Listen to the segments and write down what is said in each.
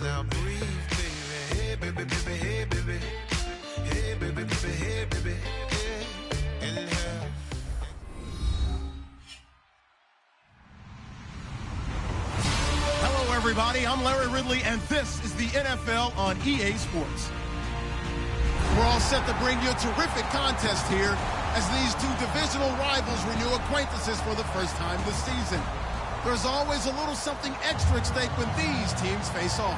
now breathe, baby. Hey, baby, baby, hey, baby. Hey, baby, baby, hey, baby. Yeah. Inhale. Hello, everybody. I'm Larry Ridley, and this is the NFL on EA Sports. We're all set to bring you a terrific contest here as these two divisional rivals renew acquaintances for the first time this season. There's always a little something extra at stake when these teams face off.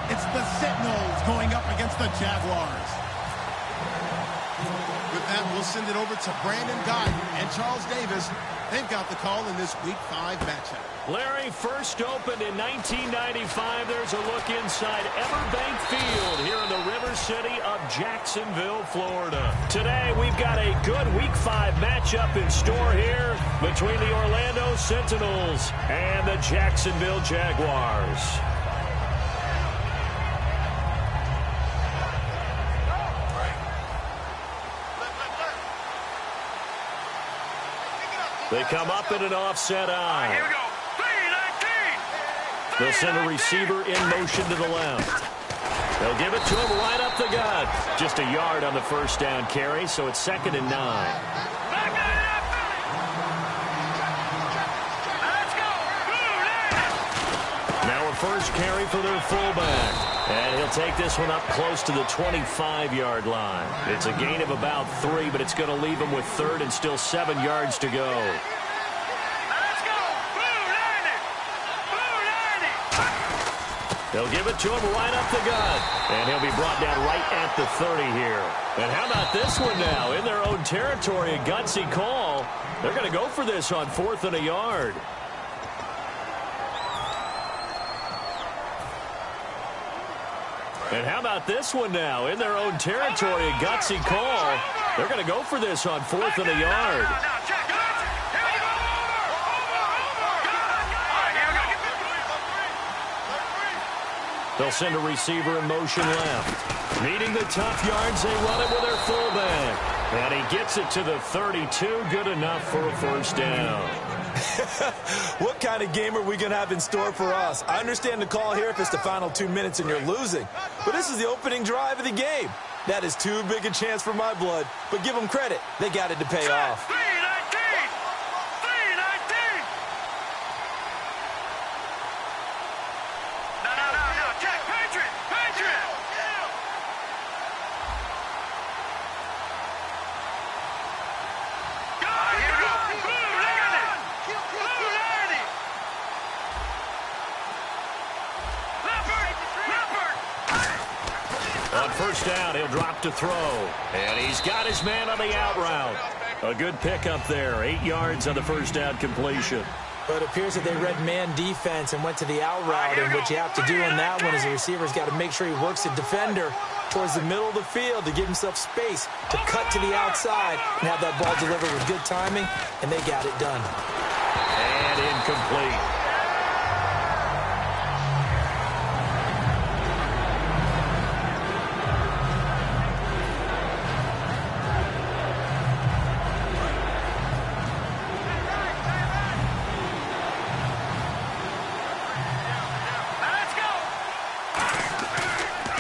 It's the Sentinels going up against the Jaguars. With that, we'll send it over to Brandon Guyton and Charles Davis. They've got the call in this Week 5 matchup. Larry, first opened in 1995. There's a look inside Everbank Field here in the River City of Jacksonville, Florida. Today, we've got a good Week 5 matchup in store here between the Orlando Sentinels and the Jacksonville Jaguars. They come up in an offset eye. Here we go. They'll send a receiver in motion to the left. They'll give it to him right up the gut. Just a yard on the first down carry, so it's 2nd and 9. Now a first carry for their fullback. And he'll take this one up close to the 25-yard line. It's a gain of about 3, but it's going to leave him with 3rd and still 7 yards to go. They'll give it to him right up the gut. And he'll be brought down right at the 30 here. And how about this one now? In their own territory, a gutsy call. They're going to go for this on 4th and a yard. And how about this one now? In their own territory, a gutsy call. They're going to go for this on 4th and a yard. They'll send a receiver in motion left. Needing the tough yards, they run it with their fullback. And he gets it to the 32. Good enough for a first down. What kind of game are we going to have in store for us? I understand the call here if it's the final 2 minutes and you're losing. But this is the opening drive of the game. That is too big a chance for my blood. But give them credit. They got it to pay off. On first down, he'll drop to throw. And he's got his man on the out route. A good pickup there. 8 yards on the first down completion. But it appears that they read man defense and went to the out route. And what you have to do in that one is the receiver's got to make sure he works the defender towards the middle of the field to give himself space to cut to the outside and have that ball delivered with good timing. And they got it done. And incomplete.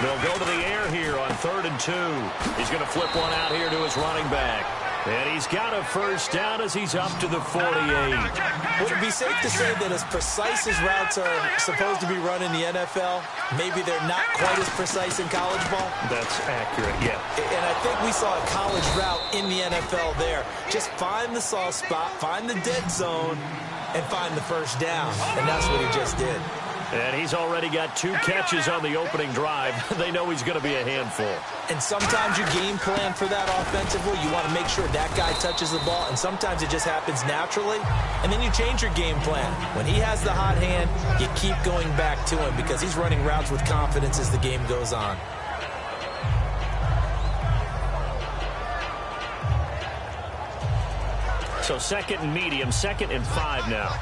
They'll go to the air here on 3rd and 2. He's going to flip one out here to his running back. And he's got a first down as he's up to the 48. Would it be safe to say that as precise as routes are supposed to be run in the NFL, maybe they're not quite as precise in college ball? That's accurate, yeah. And I think we saw a college route in the NFL there. Just find the soft spot, find the dead zone, and find the first down. And that's what he just did. And he's already got 2 catches on the opening drive. They know he's going to be a handful. And sometimes you game plan for that offensively. You want to make sure that guy touches the ball, and sometimes it just happens naturally. And then you change your game plan. When he has the hot hand, you keep going back to him because he's running routes with confidence as the game goes on. So 2nd and medium, 2nd and 5 now.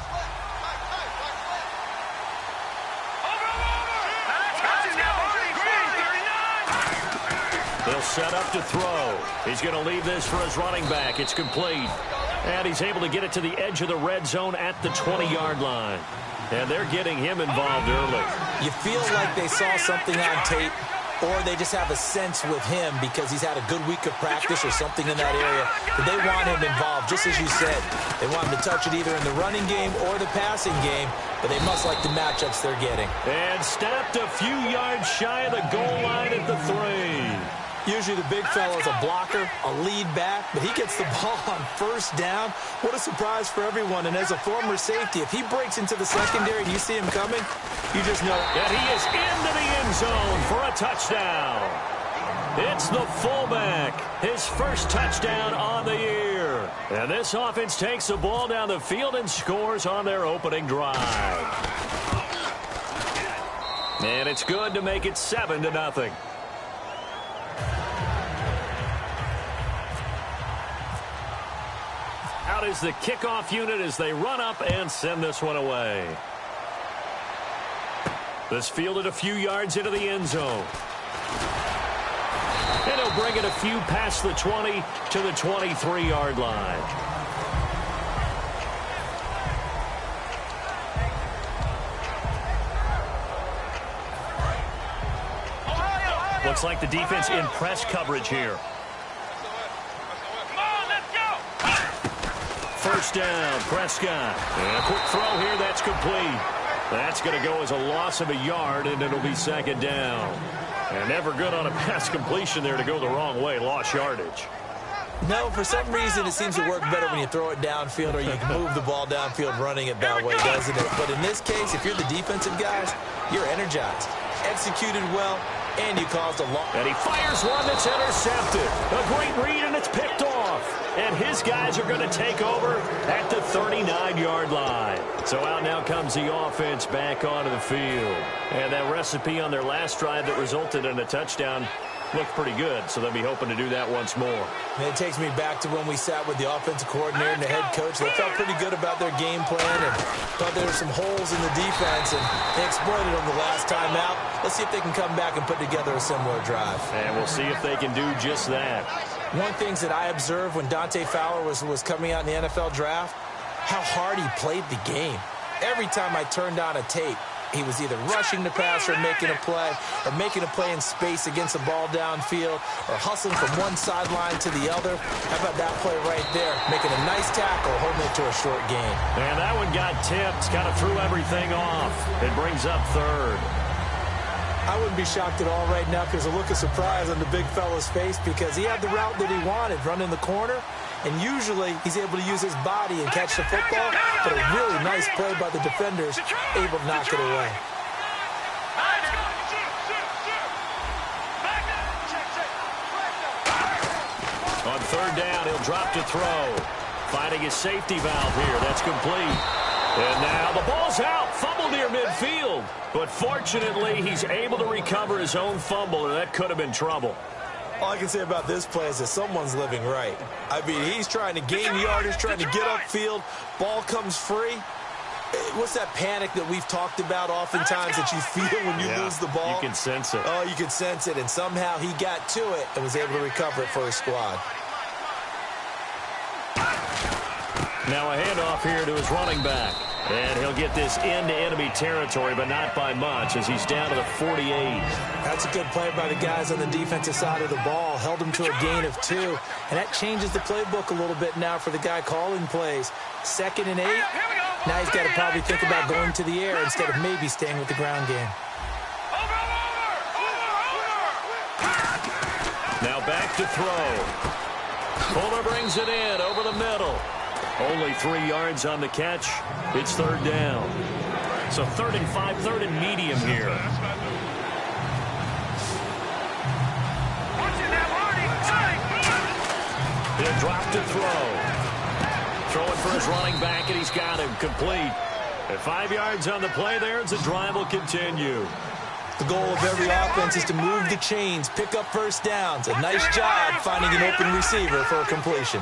They'll set up to throw. He's going to leave this for his running back. It's complete. And he's able to get it to the edge of the red zone at the 20-yard line. And they're getting him involved early. You feel like they saw something on tape, or they just have a sense with him because he's had a good week of practice or something in that area that they want him involved, just as you said. They want him to touch it either in the running game or the passing game, but they must like the matchups they're getting. And stopped a few yards shy of the goal line at the 3. Usually the big fella's a blocker, a lead back, but he gets the ball on first down. What a surprise for everyone. And as a former safety, if he breaks into the secondary and you see him coming, you just know that he is into the end zone for a touchdown. It's the fullback, his first touchdown on the year. And this offense takes the ball down the field and scores on their opening drive. And it's good to make it 7-0. Out is the kickoff unit as they run up and send this one away. This fielded a few yards into the end zone. And he'll bring it a few past the 20 to the 23-yard line. Looks like the defense in press coverage here. First down, Prescott. And a quick throw here, that's complete. That's going to go as a loss of a yard, and it'll be second down. And never good on a pass completion there to go the wrong way, lost yardage. No, for some reason it seems to work better when you throw it downfield or you can move the ball downfield running it that way, doesn't it? But in this case, if you're the defensive guys, you're energized, executed well, and you caused a loss. And he fires one that's intercepted. A great read, and it's picked off. And his guys are going to take over at the 39-yard line. So out now comes the offense back onto the field. And that recipe on their last drive that resulted in a touchdown looked pretty good, so they'll be hoping to do that once more. And it takes me back to when we sat with the offensive coordinator and the head coach. They felt pretty good about their game plan and thought there were some holes in the defense, and they exploited them the last time out. Let's see if they can come back and put together a similar drive. And we'll see if they can do just that. One thing that I observed when Dante Fowler was coming out in the NFL draft, how hard he played the game. Every time I turned on a tape, he was either rushing the pass or making a play in space against the ball downfield, or hustling from one sideline to the other. How about that play right there? Making a nice tackle, holding it to a short gain. And that one got tipped, kind of threw everything off. It brings up third. I wouldn't be shocked at all right now because a look of surprise on the big fella's face, because he had the route that he wanted, running the corner. And usually he's able to use his body and catch the football, but a really nice play by the defenders, able to knock it away. On third down, he'll drop to throw. Finding his safety valve here. That's complete. And now the ball's out. Fumble near midfield. But fortunately, he's able to recover his own fumble, or that could have been trouble. All I can say about this play is that someone's living right. I mean, he's trying to gain yardage, trying to get upfield. Ball comes free. What's that panic that we've talked about oftentimes that you feel when you lose the ball? You can sense it. Oh, you can sense it. And somehow he got to it and was able to recover it for his squad. Now a handoff here to his running back. And he'll get this into enemy territory, but not by much, as he's down to the 48. That's a good play by the guys on the defensive side of the ball. Held him to a gain of 2. And that changes the playbook a little bit now for the guy calling plays. 2nd and 8. Now he's got to probably think about going to the air instead of maybe staying with the ground game. Now back to throw. Fuller brings it in over the middle. Only 3 yards on the catch. It's third down. So 3rd and 5, 3rd and medium here. He'll drop to throw. Throwing for his running back, and he's got him complete. At 5 yards on the play there, as the drive will continue. The goal of every offense is to move the chains, pick up first downs. A nice job finding an open receiver for a completion.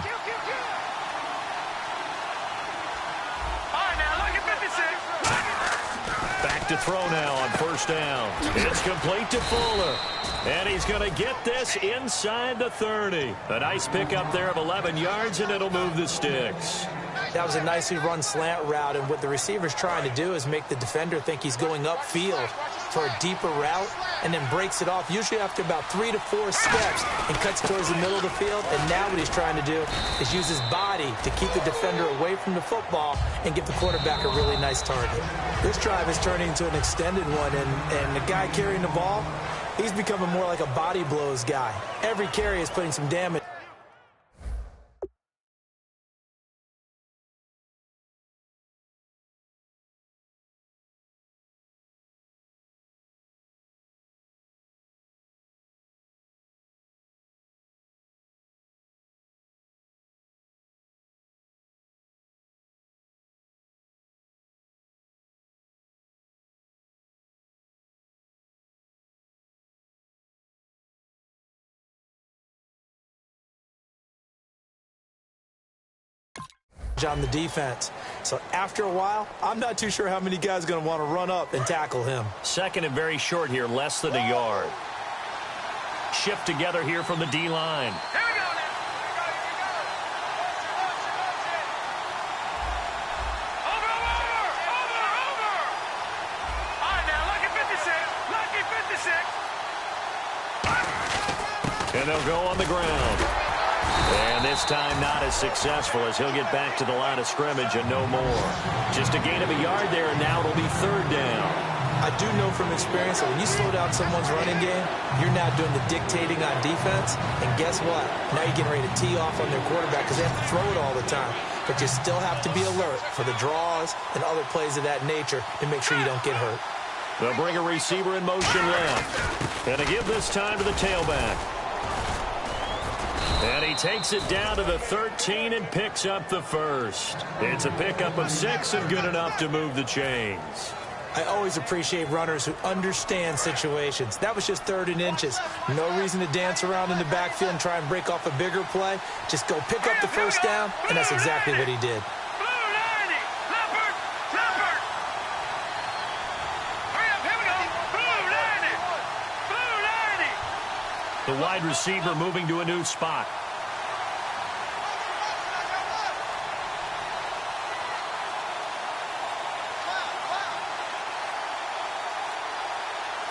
To throw now on first down. It's complete to Fuller. And he's going to get this inside the 30. A nice pickup there of 11 yards, and it'll move the sticks. That was a nicely run slant route, and what the receiver's trying to do is make the defender think he's going upfield for a deeper route and then breaks it off, usually after about 3 to 4 steps, and cuts towards the middle of the field. And now what he's trying to do is use his body to keep the defender away from the football and give the quarterback a really nice target. This drive is turning into an extended one, and the guy carrying the ball, he's becoming more like a body blows guy. Every carry is putting some damage. On the defense. So after a while, I'm not too sure how many guys are going to want to run up and tackle him. Second and very short here, less than a yard. Shift together here from the D-line. Here we go now. Here we go. Over. All right, now, lucky 56. And they'll go on the ground. And this time not as successful as he'll get back to the line of scrimmage and no more. Just a gain of a yard there, and now it'll be third down. I do know from experience that when you slow down someone's running game, you're now doing the dictating on defense. And guess what? Now you're getting ready to tee off on their quarterback because they have to throw it all the time. But you still have to be alert for the draws and other plays of that nature to make sure you don't get hurt. They'll bring a receiver in motion left. And to give this time to the tailback. And he takes it down to the 13 and picks up the first. It's a pickup of 6 and good enough to move the chains. I always appreciate runners who understand situations. That was just 3rd and inches. No reason to dance around in the backfield and try and break off a bigger play. Just go pick up the first down, and that's exactly what he did. The wide receiver moving to a new spot.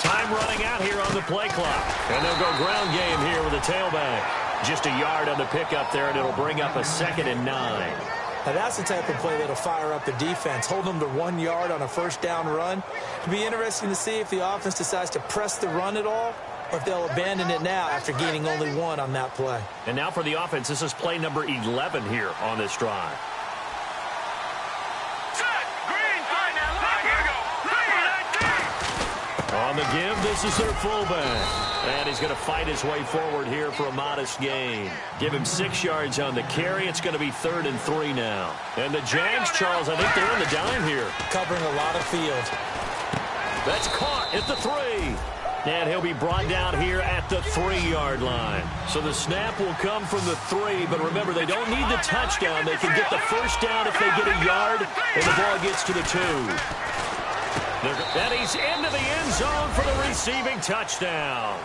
Time running out here on the play clock. And they'll go ground game here with a tailback. Just a yard on the pickup there, and it'll bring up a 2nd and 9. Now that's the type of play that'll fire up the defense. Hold them to 1 yard on a first down run. It'll be interesting to see if the offense decides to press the run at all, or if they'll abandon it now after gaining only 1 on that play. And now for the offense, this is play number 11 here on this drive. On the give, this is their fullback. And he's going to fight his way forward here for a modest gain. Give him 6 yards on the carry. It's going to be 3rd and 3 now. And the Jags, Charles, I think they're on the dime here. Covering a lot of field. That's caught at the 3. And he'll be brought down here at the 3-yard line. So the snap will come from the 3, but remember, they don't need the touchdown. They can get the first down if they get a yard, and the ball gets to the 2. And he's into the end zone for the receiving touchdown.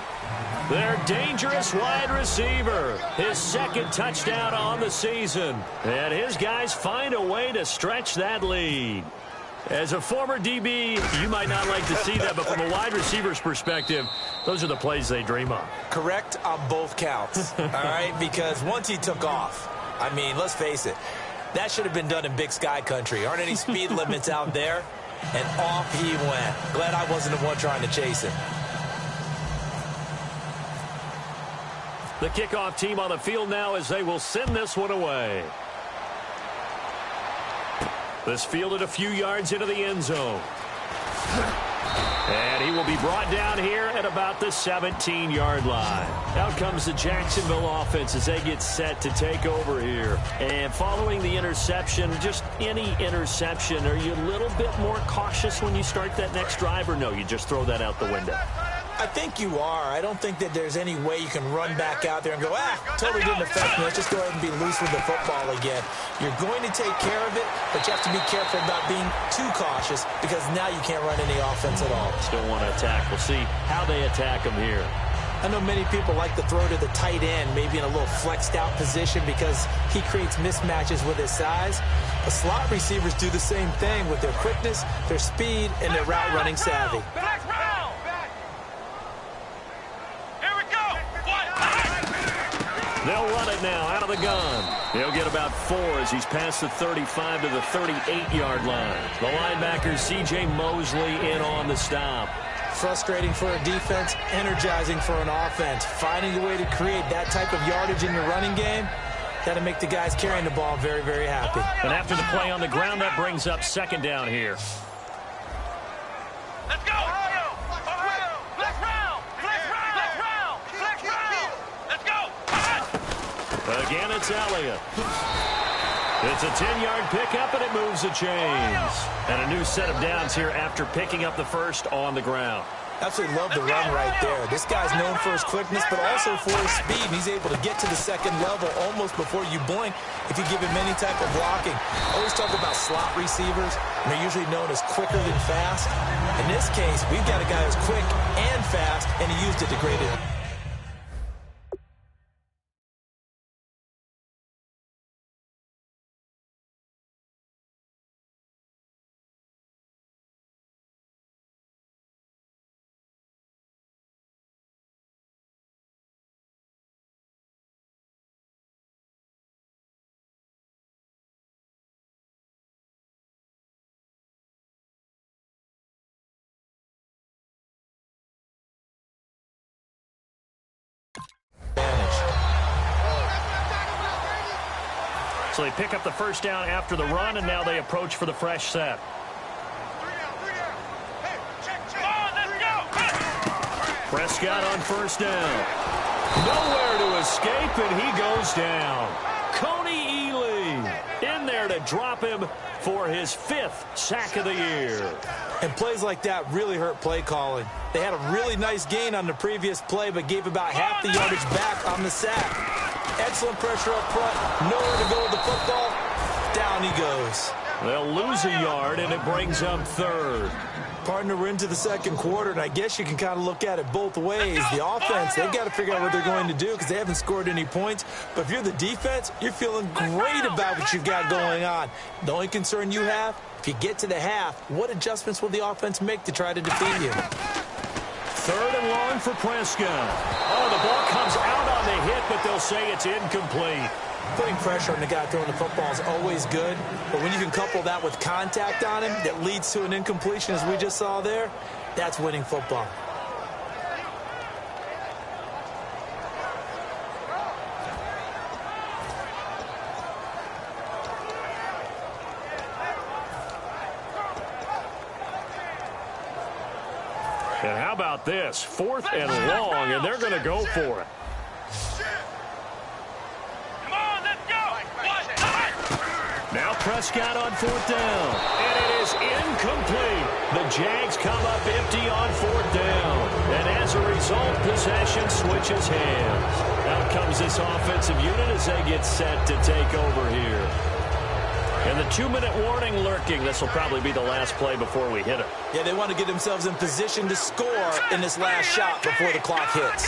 Their dangerous wide receiver, his 2nd touchdown on the season. And his guys find a way to stretch that lead. As a former DB, you might not like to see that, but from a wide receiver's perspective, those are the plays they dream of. Correct on both counts, all right? Because once he took off, I mean, let's face it, that should have been done in Big Sky country. Aren't any speed limits out there? And off he went. Glad I wasn't the one trying to chase him. The kickoff team on the field now as they will send this one away. This fielded a few yards into the end zone. And he will be brought down here at about the 17-yard line. Out comes the Jacksonville offense as they get set to take over here. And following the interception, just any interception, are you a little bit more cautious when you start that next drive, or no, you just throw that out the window? I think you are. I don't think that there's any way you can run back out there and go, totally didn't affect me. Let's just go ahead and be loose with the football again. You're going to take care of it, but you have to be careful about being too cautious because now you can't run any offense at all. Still want to attack. We'll see how they attack him here. I know many people like to throw to the tight end, maybe in a little flexed out position because he creates mismatches with his size. But slot receivers do the same thing with their quickness, their speed, and their route running savvy. it now out of the gun. He'll get about 4 as he's past the 35 to the 38-yard line. The linebacker, C.J. Mosley, in on the stop. Frustrating for a defense, energizing for an offense. Finding a way to create that type of yardage in your running game, that'll make the guys carrying the ball very, very happy. And after the play on the ground, that brings up second down here. Let's go! Flex round! Let's go! Again, it's Elliott. It's a 10-yard pickup, and it moves the chains. And a new set of downs here after picking up the first on the ground. Absolutely love the run right there. This guy's known for his quickness, but also for his speed. And he's able to get to the second level almost before you blink if you give him any type of blocking. I always talk about slot receivers, and they're usually known as quicker than fast. In this case, we've got a guy who's quick and fast, and he used it to great advantage. So they pick up the first down after the run, and now they approach for the fresh set. Prescott on first down. Nowhere to escape, and he goes down. Coney Ely in there to drop him for his 5th sack of the year. And plays like that really hurt play calling. They had a really nice gain on the previous play, but gave about half the yardage back on the sack. Excellent pressure up front. Nowhere to go with the football. Down he goes. They'll lose a yard, and it brings up 3rd. Partner, we're into the second quarter, and I guess you can kind of look at it both ways. The offense, they've got to figure out what they're going to do because they haven't scored any points. But if you're the defense, you're feeling great about what you've got going on. The only concern you have, if you get to the half, what adjustments will the offense make to try to defeat you? 3rd and long for Prescott. Oh, the ball comes out on the hit, but they'll say it's incomplete. Putting pressure on the guy throwing the football is always good, but when you can couple that with contact on him that leads to an incompletion, as we just saw there, that's winning football. And how about this? 4th and long, and they're going to go for it. Come on, let's go! Now Prescott on 4th down, and it is incomplete. The Jags come up empty on 4th down, and as a result, possession switches hands. Out comes this offensive unit as they get set to take over here. And the 2-minute warning lurking. This will probably be the last play before we hit it. Yeah, they want to get themselves in position to score in this last shot before the clock hits.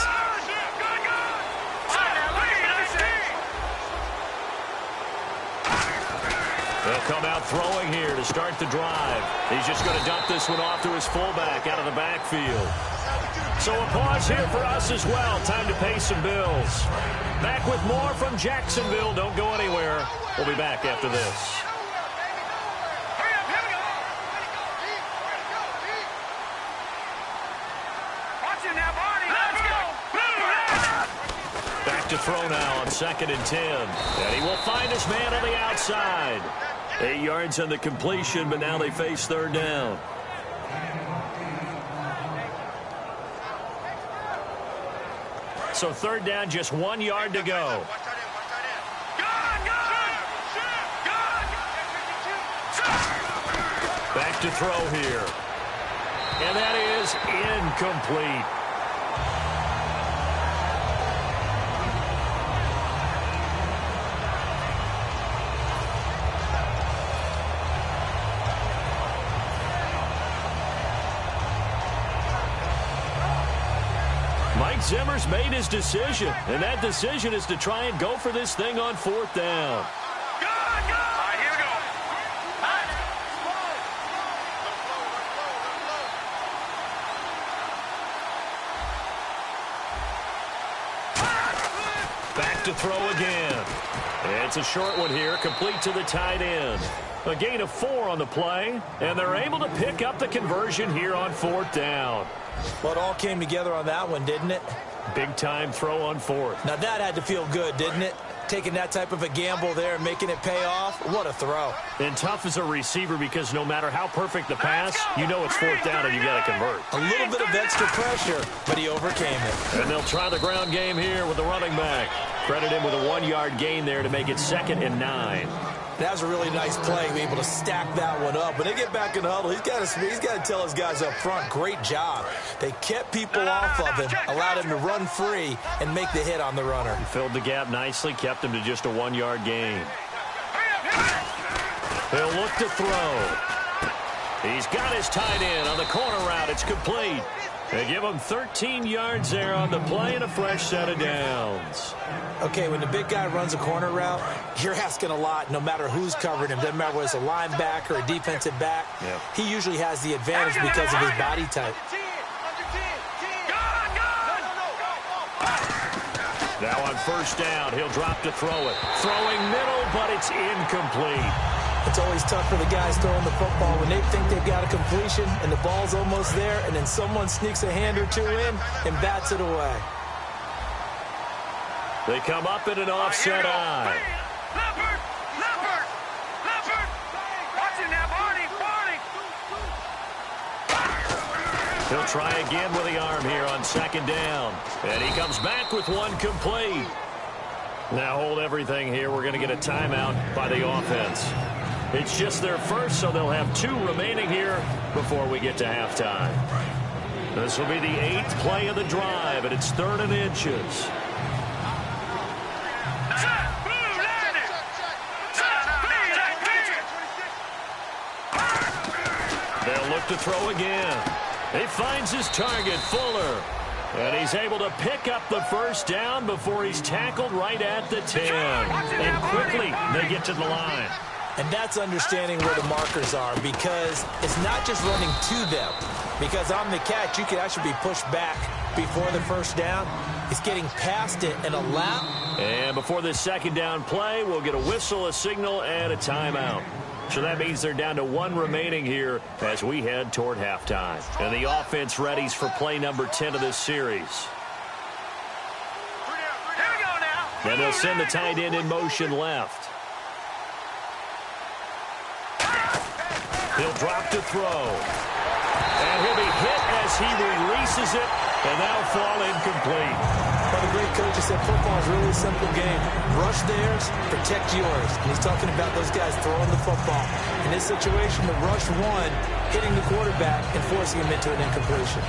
They'll come out throwing here to start the drive. He's just going to dump this one off to his fullback out of the backfield. So a pause here for us as well. Time to pay some bills. Back with more from Jacksonville. Don't go anywhere. We'll be back after this. Back to throw now on 2nd and 10. And he will find his man on the outside. 8 yards on the completion, but now they face 3rd down. So 3rd down, just 1 yard to go. Back to throw here. And that is incomplete. Mike Zimmer's made his decision, and that decision is to try and go for this thing on 4th down. Back off to throw again. It's a short one here, complete to the tight end. A gain of 4 on the play, and they're able to pick up the conversion here on 4th down. Well, it all came together on that one, didn't it? Big-time throw on 4th. Now, that had to feel good, didn't it? Taking that type of a gamble there and making it pay off. What a throw. And tough as a receiver because no matter how perfect the pass, you know it's 4th down and you got to convert. A little bit of extra pressure, but he overcame it. And they'll try the ground game here with the running back. Credit him with a 1-yard gain there to make it 2nd and 9. That was a really nice play, being able to stack that one up. When they get back in the huddle, he's got to tell his guys up front, great job. They kept people off of him, allowed him to run free and make the hit on the runner. He filled the gap nicely, kept him to just a 1-yard gain. He'll look to throw. He's got his tight end on the corner route. It's complete. They give him 13 yards there on the play and a fresh set of downs. Okay, when the big guy runs a corner route, you're asking a lot no matter who's covering him. Doesn't matter whether it's a linebacker or a defensive back. Yep. He usually has the advantage because of his body type. Now on 1st down, he'll drop to throw it. Throwing middle, but it's incomplete. It's always tough for the guys throwing the football when they think they've got a completion and the ball's almost there, and then someone sneaks a hand or two in and bats it away. They come up in an offset eye. Leopard! Leopard! Leopard! Watch it now, Barney! Barney! He'll try again with the arm here on 2nd down. And he comes back with one complete. Now hold everything here. We're going to get a timeout by the offense. It's just their first, so they'll have 2 remaining here before we get to halftime. This will be the 8th play of the drive, and it's 3rd and inches. They'll look to throw again. He finds his target, Fuller. And he's able to pick up the 1st down before he's tackled right at the 10. And quickly, they get to the line. And that's understanding where the markers are, because it's not just running to them. Because on the catch, you could actually be pushed back before the 1st down. It's getting past it in a lap. And before this 2nd down play, we'll get a whistle, a signal, and a timeout. So that means they're down to 1 remaining here as we head toward halftime. And the offense readies for play number 10 of this series. Here we go now. And they'll send the tight end in motion left. He'll drop to throw. And he'll be hit as he releases it, and that'll fall incomplete. Well, the great coach has said football is really a simple game. Rush theirs, protect yours. And he's talking about those guys throwing the football. In this situation, the rush one, hitting the quarterback and forcing him into an incompletion.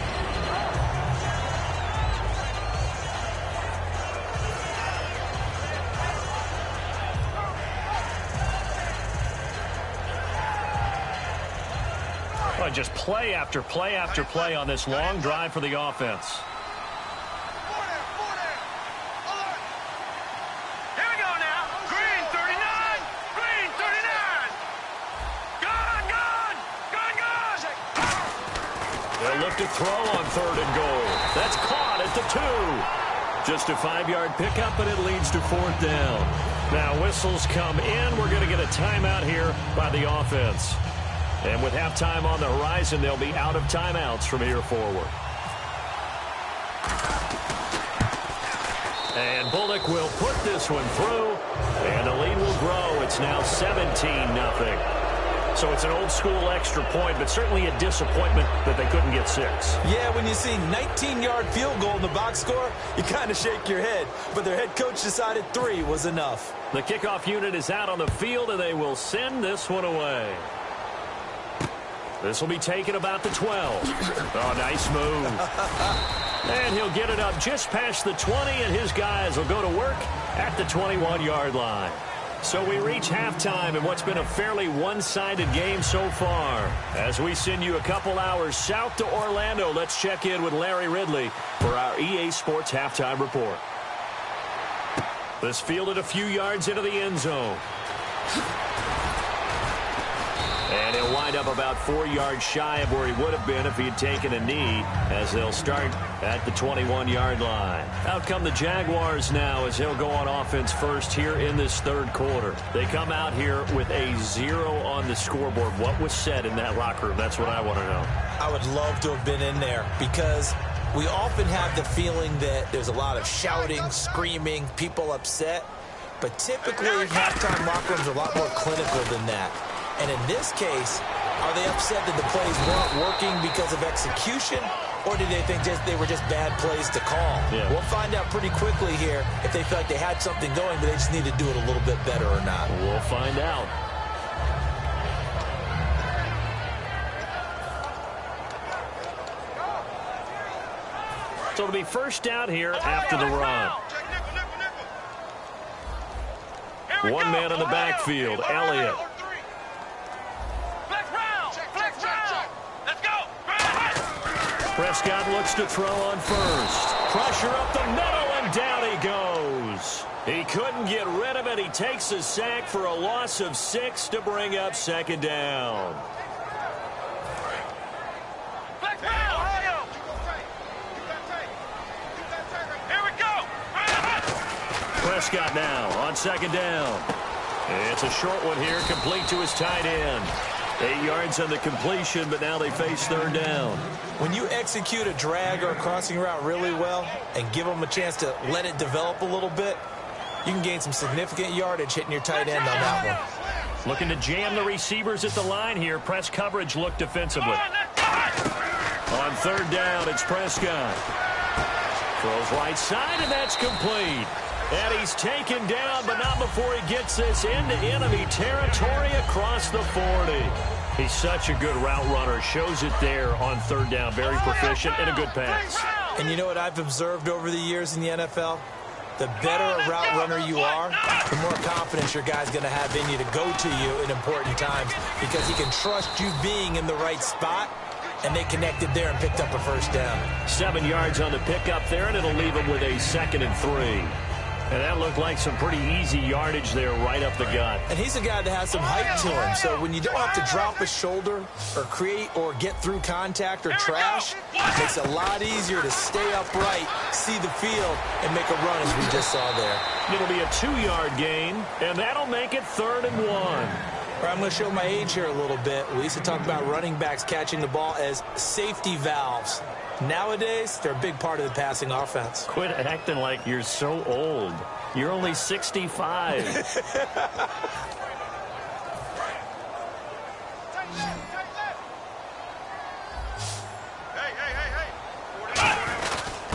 Just play after play after play on this long drive for the offense. Here we go now. Green 39. Green 39. Gone, gone. Gone, gone. They'll look to throw on 3rd and goal. That's caught at the 2. Just a 5-yard pickup, and it leads to 4th down. Now whistles come in. We're going to get a timeout here by the offense. And with halftime on the horizon, they'll be out of timeouts from here forward. And Bullock will put this one through, and the lead will grow. It's now 17-0. So it's an old-school extra point, but certainly a disappointment that they couldn't get 6. Yeah, when you see 19-yard field goal in the box score, you kind of shake your head. But their head coach decided 3 was enough. The kickoff unit is out on the field, and they will send this one away. This will be taken about the 12. Oh, nice move. And he'll get it up just past the 20, and his guys will go to work at the 21-yard line. So we reach halftime in what's been a fairly one-sided game so far. As we send you a couple hours south to Orlando, let's check in with Larry Ridley for our EA Sports Halftime Report. This fielded a few yards into the end zone. And he'll wind up about 4 yards shy of where he would have been if he had taken a knee, as they'll start at the 21-yard line. Out come the Jaguars now as he'll go on offense first here in this third quarter. They come out here with a 0 on the scoreboard. What was said in that locker room? That's what I want to know. I would love to have been in there because we often have the feeling that there's a lot of shouting, screaming, people upset. But typically, halftime locker rooms are a lot more clinical than that. And in this case, are they upset that the plays weren't working because of execution, or did they think they were just bad plays to call? Yeah. We'll find out pretty quickly here if they feel like they had something going, but they just need to do it a little bit better or not. We'll find out. So it'll be first down here after the run. One man in the backfield, Elliott. Prescott looks to throw on first. Pressure up the middle, and down he goes. He couldn't get rid of it. He takes a sack for a loss of 6 to bring up second down. Here we go. Prescott now on second down. It's a short one here, complete to his tight end. 8 yards on the completion, but now they face third down. When you execute a drag or a crossing route really well and give them a chance to let it develop a little bit, you can gain some significant yardage hitting your tight end on that one. Looking to jam the receivers at the line here. Press coverage look defensively. On third down, it's Prescott. Throws right side, and that's complete. And he's taken down, but not before he gets this into enemy territory across the 40. He's such a good route runner. Shows it there on third down. Very proficient and a good pass. And you know what I've observed over the years in the NFL? The better a route runner you are, the more confidence your guy's going to have in you to go to you in important times because he can trust you being in the right spot, and they connected there and picked up a first down. 7 yards on the pickup there, and it'll leave him with a 2nd and 3. And that looked like some pretty easy yardage there right up the gut. And he's a guy that has some height to him. So when you don't have to drop a shoulder or create or get through contact or trash, it makes it a lot easier to stay upright, see the field, and make a run as we just saw there. It'll be a 2-yard gain, and that'll make it 3rd and 1. I'm going to show my age here a little bit. We used to talk about running backs catching the ball as safety valves. Nowadays, they're a big part of the passing offense. Quit acting like you're so old. You're only 65.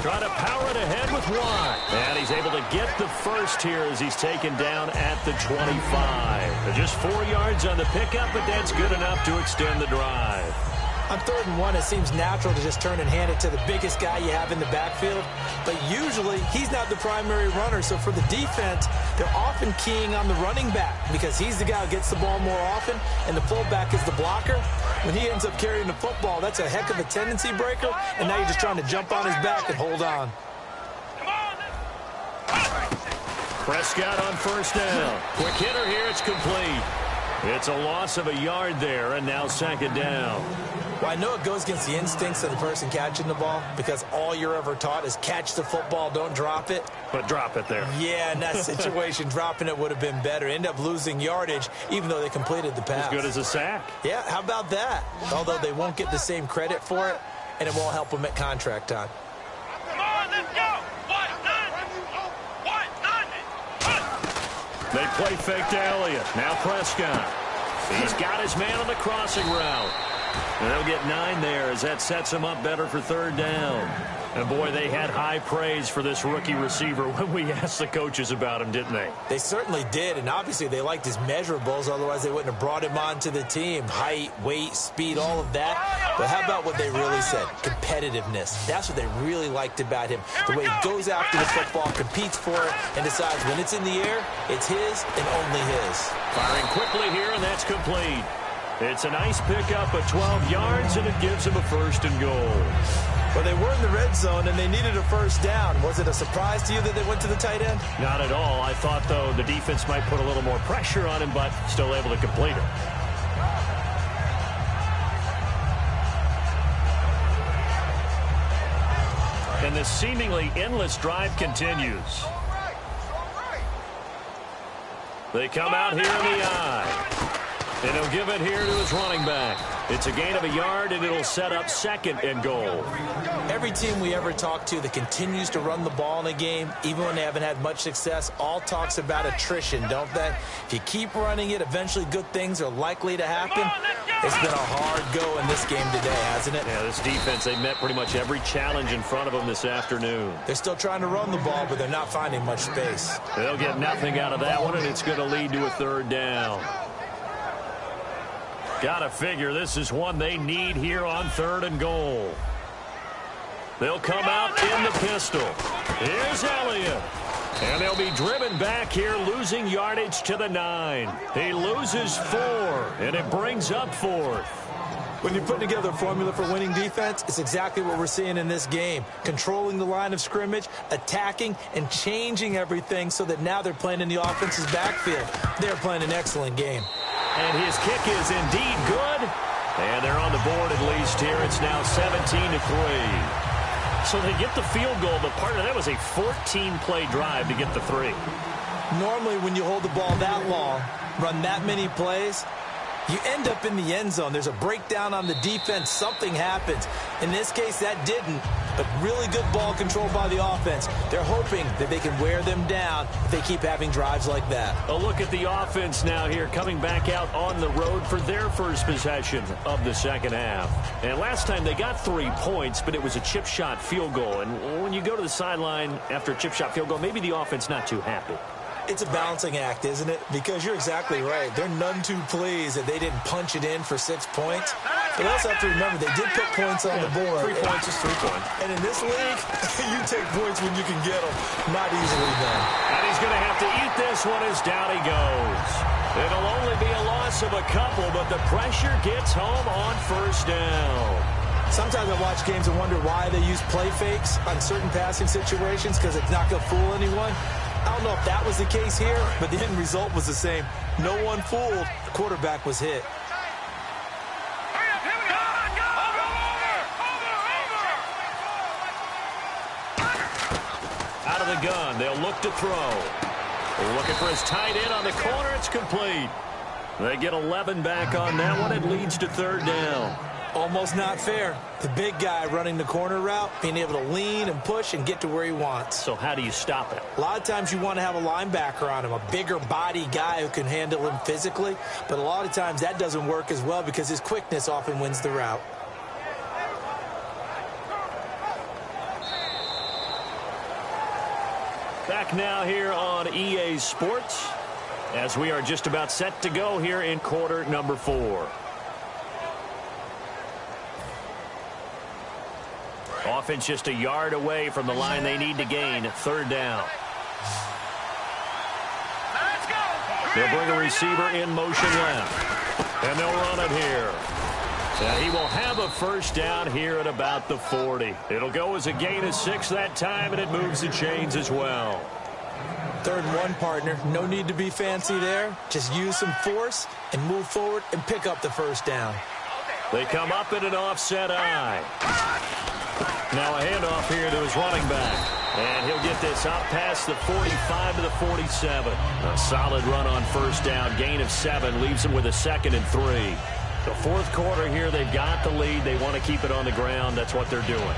Trying to power it ahead with Watt. And he's able to get the first here as he's taken down at the 25. Just 4 yards on the pickup, but that's good enough to extend the drive. On 3rd and 1, it seems natural to just turn and hand it to the biggest guy you have in the backfield. But usually, he's not the primary runner. So for the defense, they're often keying on the running back because he's the guy who gets the ball more often, and the fullback is the blocker. When he ends up carrying the football, that's a heck of a tendency breaker, and now you're just trying to jump on his back and hold on. Prescott on first down. Quick hitter here, it's complete. It's a loss of a yard there, and now 2nd down. Well, I know it goes against the instincts of the person catching the ball because all you're ever taught is catch the football, don't drop it. But drop it there. Yeah, in that situation, dropping it would have been better. End up losing yardage, even though they completed the pass. As good as a sack. Yeah, how about that? Although they won't get the same credit for it, and it won't help them at contract time. Come on, let's go. They play fake to Elliott. Now Prescott. He's got his man on the crossing route. And they'll get 9 there as that sets him up better for 3rd down. And, boy, they had high praise for this rookie receiver when we asked the coaches about him, didn't they? They certainly did, and obviously they liked his measurables. Otherwise, they wouldn't have brought him onto the team. Height, weight, speed, all of that. But how about what they really said? Competitiveness. That's what they really liked about him. The way he goes after the football, competes for it, and decides when it's in the air, it's his and only his. Firing quickly here, and that's complete. It's a nice pickup of 12 yards, and it gives him a 1st and goal. Well, they were in the red zone, and they needed a first down. Was it a surprise to you that they went to the tight end? Not at all. I thought, though, the defense might put a little more pressure on him, but still able to complete it. And this seemingly endless drive continues. They come out here in the eye. And he'll give it here to his running back. It's a gain of a yard, and it'll set up 2nd and goal. Every team we ever talk to that continues to run the ball in a game, even when they haven't had much success, all talks about attrition, don't they? If you keep running it, eventually good things are likely to happen. It's been a hard go in this game today, hasn't it? Yeah, this defense, they met pretty much every challenge in front of them this afternoon. They're still trying to run the ball, but they're not finding much space. They'll get nothing out of that one, and it's going to lead to a 3rd down. Gotta figure this is one they need here on 3rd and goal. They'll come out in the pistol. Here's Elliott. And they'll be driven back here, losing yardage to the 9. He loses 4, and it brings up 4th. When you put together a formula for winning defense, it's exactly what we're seeing in this game. Controlling the line of scrimmage, attacking, and changing everything so that now they're playing in the offense's backfield. They're playing an excellent game. And his kick is indeed good. And they're on the board at least here. It's now 17-3. So they get the field goal, but part of that was a 14-play drive to get the 3. Normally, when you hold the ball that long, run that many plays, you end up in the end zone. There's a breakdown on the defense. Something happens. In this case, that didn't. But really good ball control by the offense. They're hoping that they can wear them down if they keep having drives like that. A look at the offense now here, coming back out on the road for their first possession of the 2nd half. And last time they got 3 points, but it was a chip shot field goal. And when you go to the sideline after a chip shot field goal, maybe the offense not too happy. It's a balancing act, isn't it? Because you're exactly right. They're none too pleased that they didn't punch it in for 6 points. But they also have to remember they did put points on the board. 3 points is 3 points. And in this league, you take points when you can get them. Not easily done. And he's going to have to eat this one as down he goes. It'll only be a loss of a couple, but the pressure gets home on 1st down. Sometimes I watch games and wonder why they use play fakes on certain passing situations because it's not going to fool anyone. I don't know if that was the case here, but the end result was the same. No one fooled. The quarterback was hit. Out of the gun, they'll look to throw. Looking for his tight end on the corner. It's complete. They get 11 back on that one. It leads to 3rd down. Almost not fair. The big guy running the corner route, being able to lean and push and get to where he wants. So how do you stop it? A lot of times you want to have a linebacker on him, a bigger body guy who can handle him physically. But a lot of times that doesn't work as well because his quickness often wins the route. Back now here on EA Sports as we are just about set to go here in quarter number 4. Offense just a yard away from the line they need to gain. 3rd down. They'll bring a receiver in motion left. And they'll run it here. And he will have a 1st down here at about the 40. It'll go as a gain of 6 that time, and it moves the chains as well. 3rd and 1, partner. No need to be fancy there. Just use some force and move forward and pick up the 1st down. They come up in an offset eye. Now a handoff here to his running back. And he'll get this up past the 45 to the 47. A solid run on 1st down. Gain of 7 leaves him with a 2nd and 3. The 4th quarter here, they've got the lead. They want to keep it on the ground. That's what they're doing.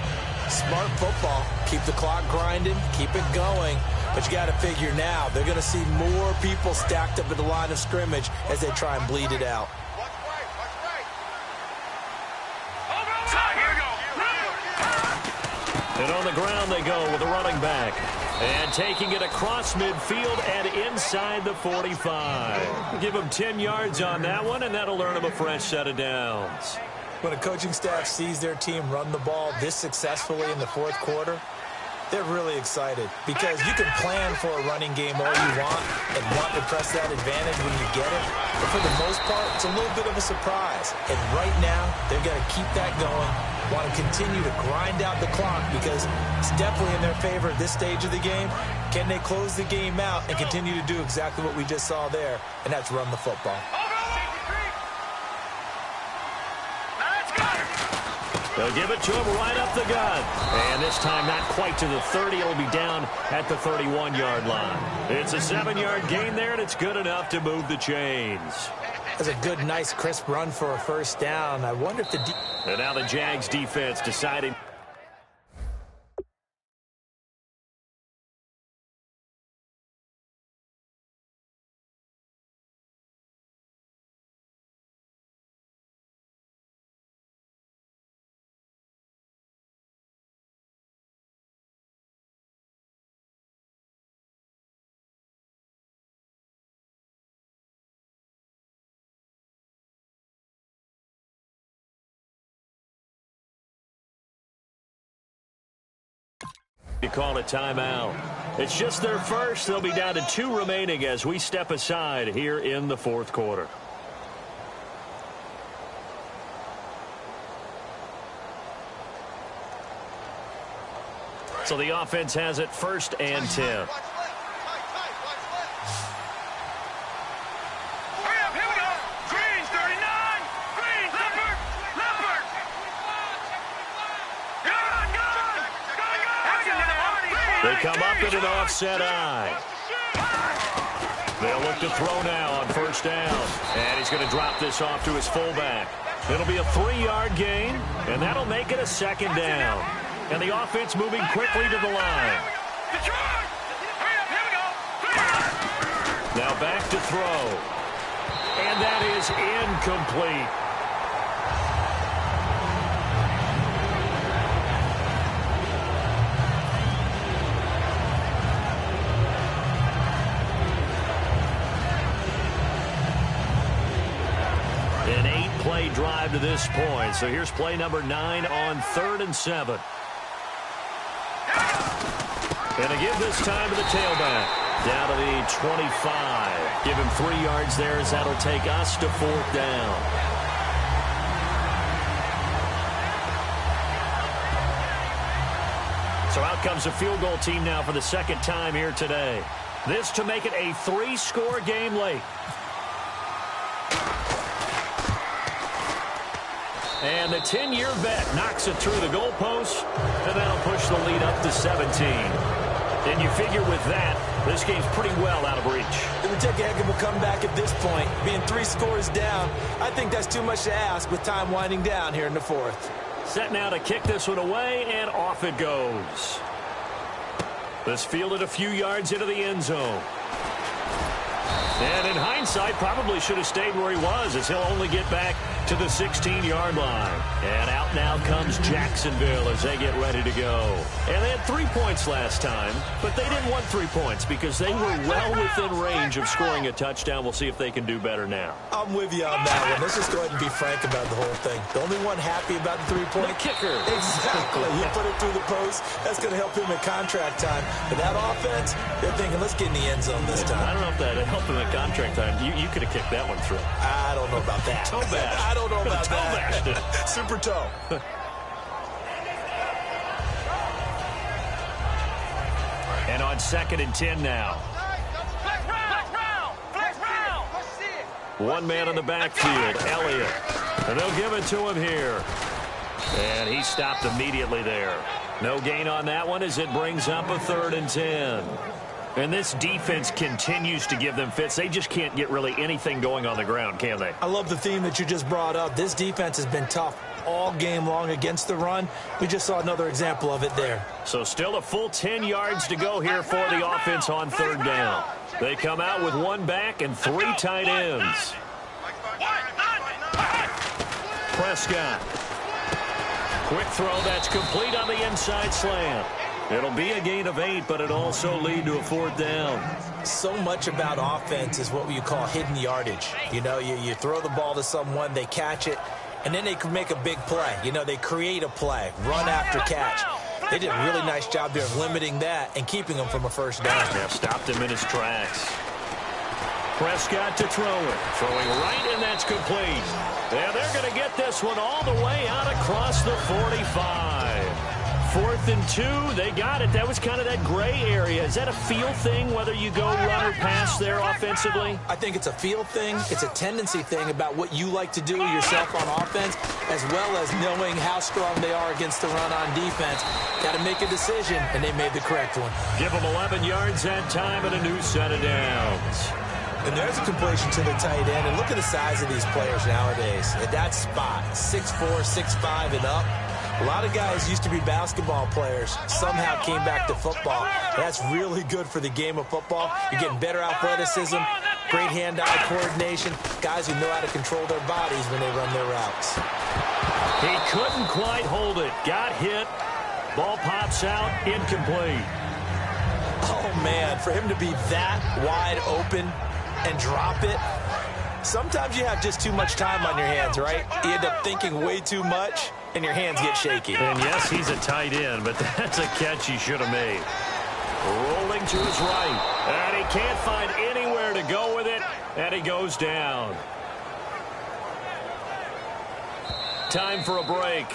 Smart football. Keep the clock grinding. Keep it going. But you got to figure now, they're going to see more people stacked up at the line of scrimmage as they try and bleed it out. And on the ground they go with a running back. And taking it across midfield and inside the 45. Give him 10 yards on that one, and that'll earn him a fresh set of downs. When a coaching staff sees their team run the ball this successfully in the 4th quarter, they're really excited because you can plan for a running game all you want and want to press that advantage when you get it. But for the most part, it's a little bit of a surprise. And right now, they're going to keep that going, want to continue to grind out the clock because it's definitely in their favor at this stage of the game. Can they close the game out and continue to do exactly what we just saw there, and that's run the football. They'll give it to him right up the gut. And this time not quite to the 30. It'll be down at the 31-yard line. It's a 7-yard gain there, and it's good enough to move the chains. That's a good, nice, crisp run for a first down. I wonder if the... And now the Jags defense deciding... to call a timeout. It's just their first. They'll be down to 2 remaining as we step aside here in the fourth quarter. So the offense has it 1st and 10. They come up in an offset eye. They'll look to throw now on 1st down. And he's going to drop this off to his fullback. It'll be a 3-yard gain, and that'll make it a 2nd down. And the offense moving quickly to the line. Now back to throw. And that is incomplete. An 8-play drive to this point. So here's play number 9 on 3rd and 7. And to give this time to the tailback. Down to the 25. Give him 3 yards there as that'll take us to 4th down. So out comes a field goal team now for the 2nd time here today. This to make it a 3-score game late. And the 10-year vet knocks it through the goalpost, and that'll push the lead up to 17. And you figure with that, this game's pretty well out of reach. It would take a heck of a comeback at this point. Being 3 scores down, I think that's too much to ask with time winding down here in the 4th. Set now to kick this one away, and off it goes. This fielded a few yards into the end zone. And in hindsight, probably should have stayed where he was, as he'll only get back to the 16-yard line. And out now comes Jacksonville as they get ready to go. And they had 3 points last time, but they didn't want 3 points because they were well within range of scoring a touchdown. We'll see if they can do better now. I'm with you on that one. Let's just go ahead and be frank about the whole thing. The only one happy about the 3-point kicker. Exactly. He put it through the post. That's going to help him in contract time. But that offense, they're thinking, let's get in the end zone this time. I don't know if that helped him at contract time. You could have kicked that one through. I don't know about that. Toe bash. I don't know about toe bashed it. Super toe. And on 2nd and 10 now. One man in the backfield, Elliott. And they'll give it to him here. And he stopped immediately there. No gain on that one as it brings up a 3rd and 10. And this defense continues to give them fits. They just can't get really anything going on the ground, can they? I love the theme that you just brought up. This defense has been tough all game long against the run. We just saw another example of it there. So still a full 10 yards to go here for the offense on 3rd down. They come out with 1 back and 3 tight ends. Prescott. Quick throw that's complete on the inside slant. It'll be a gain of 8, but it also lead to a 4th down. So much about offense is what you call hidden yardage. You know, you throw the ball to someone, they catch it, and then they can make a big play. You know, they create a play, run after catch. They did a really nice job there of limiting that and keeping him from a 1st down. Yeah, stopped him in his tracks. Prescott to throw it. Throwing right, and that's complete. Yeah, they're going to get this one all the way out across the 45. 4th and 2, they got it. That was kind of that gray area. Is that a feel thing, whether you go run or pass there offensively? I think it's a feel thing. It's a tendency thing about what you like to do yourself on offense, as well as knowing how strong they are against the run on defense. Got to make a decision, and they made the correct one. Give them 11 yards that time and a new set of downs. And there's a completion to the tight end. And look at the size of these players nowadays. At that spot, 6'4", 6'5", and up. A lot of guys used to be basketball players, somehow came back to football. That's really good for the game of football. You're getting better athleticism, great hand-eye coordination, guys who know how to control their bodies when they run their routes. He couldn't quite hold it. Got hit. Ball pops out, incomplete. Oh, man, for him to be that wide open and drop it, sometimes you have just too much time on your hands, right? You end up thinking way too much, and your hands get shaky. And yes, he's a tight end, but that's a catch he should have made. Rolling to his right, and he can't find anywhere to go with it, and he goes down. Time for a break.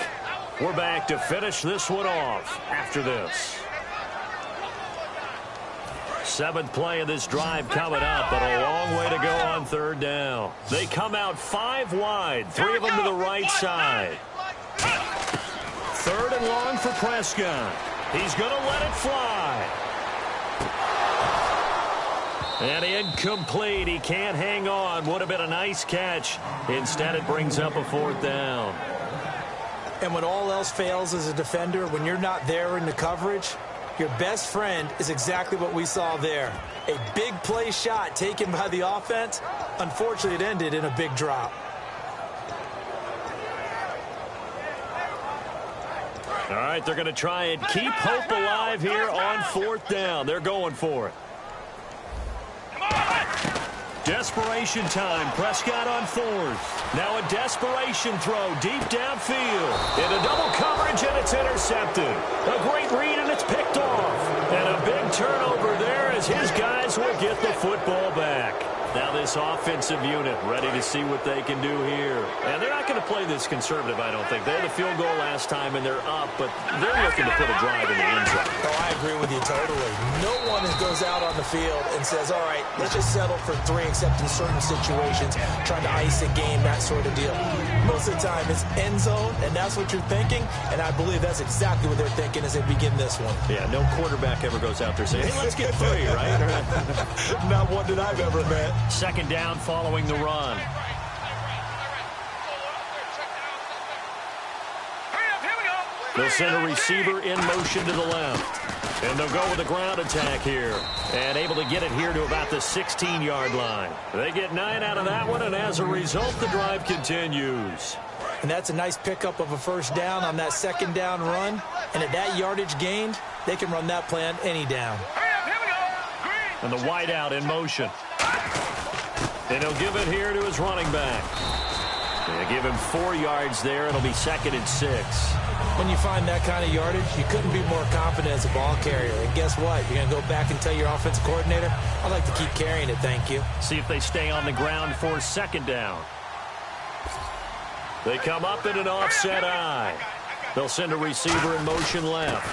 We're back to finish this one off after this. 7th play of this drive coming up, but a long way to go on 3rd down. They come out 5 wide, 3 of them to the right side. 3rd and long for Prescott. He's going to let it fly. And incomplete. He can't hang on. Would have been a nice catch. Instead, it brings up a 4th down. And when all else fails as a defender, when you're not there in the coverage, your best friend is exactly what we saw there. A big play shot taken by the offense. Unfortunately, it ended in a big drop. All right, they're going to try and keep hope alive here on 4th down. They're going for it. Desperation time. Prescott on 4th. Now a desperation throw deep downfield. Into double coverage, and it's intercepted. A great read, and it's picked off. And a big turnover there as his guys will get the football back. Now this offensive unit ready to see what they can do here. And they're not going to play this conservative, I don't think. They had a field goal last time, and they're up, but they're looking to put a drive in the end zone. Oh, I agree with you totally. No one goes out on the field and says, all right, let's just settle for 3, except in certain situations, trying to ice a game, that sort of deal. Most of the time, it's end zone, and that's what you're thinking, and I believe that's exactly what they're thinking as they begin this one. Yeah, no quarterback ever goes out there saying, hey, let's get 3, right? Not one that I've ever met. 2nd down following the run. They'll send a receiver in motion to the left. And they'll go with a ground attack here. And able to get it here to about the 16-yard line. They get 9 out of that one, and as a result, the drive continues. And that's a nice pickup of a 1st down on that 2nd down run. And at that yardage gained, they can run that play on any down. And the wide out in motion. And he'll give it here to his running back. They give him 4 yards there. It'll be 2nd and 6. When you find that kind of yardage, you couldn't be more confident as a ball carrier. And guess what? You're going to go back and tell your offensive coordinator, I'd like to keep carrying it, thank you. See if they stay on the ground for 2nd down. They come up in an offset eye. They'll send a receiver in motion left.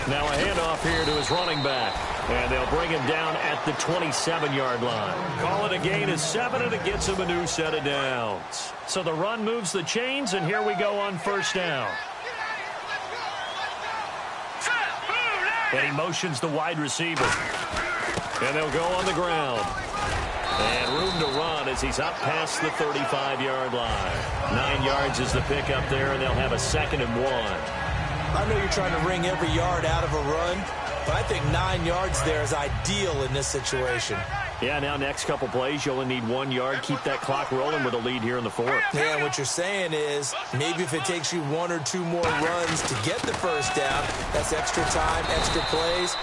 Now a handoff here to his running back. And they'll bring him down at the 27-yard line. Call it a gain of 7, and it gets him a new set of downs. So the run moves the chains, and here we go on 1st down. And he motions the wide receiver. And they'll go on the ground. And room to run as he's up past the 35-yard line. 9 yards is the pickup there, and they'll have a 2nd and 1. I know you're trying to wring every yard out of a run, but I think 9 yards there is ideal in this situation. Yeah, now next couple plays, you only need 1 yard. Keep that clock rolling with a lead here in the 4th. Yeah, what you're saying is maybe if it takes you 1 or 2 more runs to get the 1st down, that's extra time, extra plays.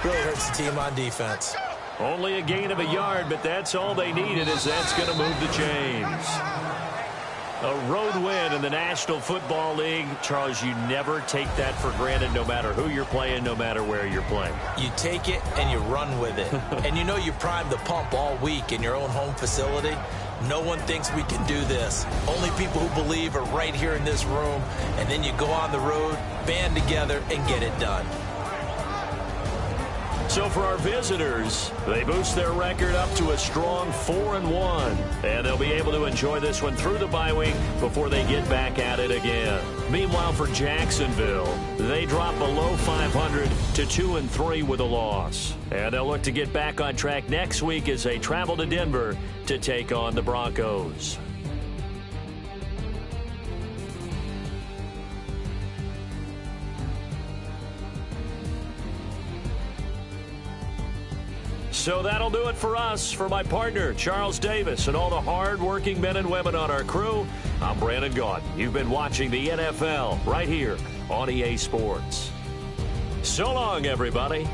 Really hurts the team on defense. Only a gain of a yard, but that's all they needed, as that's going to move the chains. A road win in the National Football League. Charles, you never take that for granted, no matter who you're playing, no matter where you're playing. You take it and you run with it. And you know you primed the pump all week in your own home facility. No one thinks we can do this. Only people who believe are right here in this room. And then you go on the road, band together, and get it done. So for our visitors, they boost their record up to a strong 4-1. And they'll be able to enjoy this one through the bye week before they get back at it again. Meanwhile, for Jacksonville, they drop below 500 to 2-3 with a loss. And they'll look to get back on track next week as they travel to Denver to take on the Broncos. So that'll do it for us. For my partner, Charles Davis, and all the hard-working men and women on our crew, I'm Brandon Gaudin. You've been watching the NFL right here on EA Sports. So long, everybody.